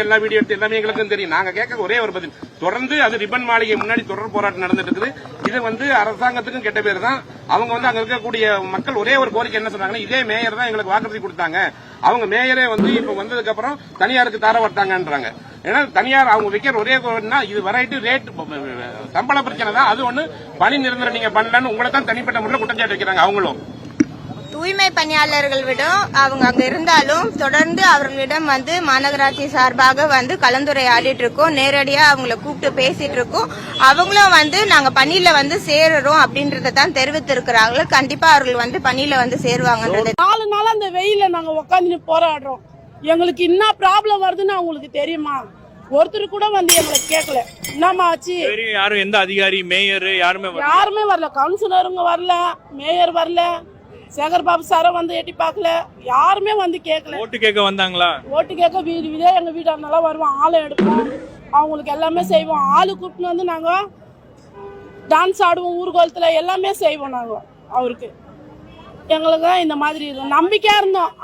எல்லா வீடியோ எடுத்து எல்லாமே எங்களுக்கும் தெரியும். நாங்க கேட்க ஒரே ஒரு பதில், தொடர்ந்து அது ரிப்பன் மாளிகை முன்னாடி தொடர் போராட்டம் நடந்துட்டு இருக்குது. இது அரசாங்கத்துக்கும் கெட்ட பேர் தான். அவங்க அங்க இருக்கக்கூடிய மக்கள் ஒரே ஒரு கோரிக்கை என்ன சொன்னாங்கன்னா, இதே மேயர் தான் எங்களுக்கு வாக்குறுதி கொடுத்தாங்க. அவங்க மேயரே இப்ப வந்ததுக்கு அப்புறம் தனியாருக்கு தார வட்டாங்கன்றாங்க. ஏன்னா தனியார் அவங்க வைக்கிற ஒரே கோரினா இது வெரைட்டி ரேட் சம்பள பிரச்சனை தான். அது ஒண்ணு பணி நிரந்தரம் நீங்க பண்ணலன்னு உங்களை தான் தனிப்பட்ட முறையில் குற்றச்சாட்டு வைக்கிறாங்க. அவங்களும் தூய்மை பணியாளர்கள் விடம் அவங்க அங்க இருந்தாலும் தொடர்ந்து அவர்களிடம் மாநகராட்சி சார்பாக கலந்துரையாடிட்டு இருக்கோம். நேரடியா அவங்கள கூப்பிட்டு பேசிட்டு இருக்கோம். அவங்களும் நாங்க பணியில சேருறோம் அப்படின்றத தான் தெரிவித்திருக்கிறாங்க. கண்டிப்பா அவர்கள் பணியில சேருவாங்கன்றது. 4 நாள் அந்த வெயில நாங்க உட்காந்து போராடுறோம். எங்களுக்கு என்ன ப்ராப்ளம் வருதுன்னு அவங்களுக்கு தெரியுமா? ஒருத்தர் கூட எங்களுக்கு கேட்கல. என்னமா ஆச்சு? யாரும் எந்த அதிகாரி மேயர் யாருமே வரல. கவுன்சிலருங்க வரல, மேயர் வரல, சேகர் பாபு சாரும் எட்டி பார்க்கல. யாருமே கேட்கல. ஓட்டு கேட்க வந்தாங்களா? ஓட்டு கேட்க வீடு வீடே எங்க வீட்டாருனால வருவோம். ஆளை எடுப்போம், அவங்களுக்கு எல்லாமே செய்வோம். ஆளு கூப்பிட்டு நாங்க டான்ஸ் ஆடுவோம், ஊர்கோலத்துல எல்லாமே செய்வோம். நாங்க அவருக்கு எங்களுக்கு இந்த மாதிரி நம்பிக்கையா இருந்தோம்.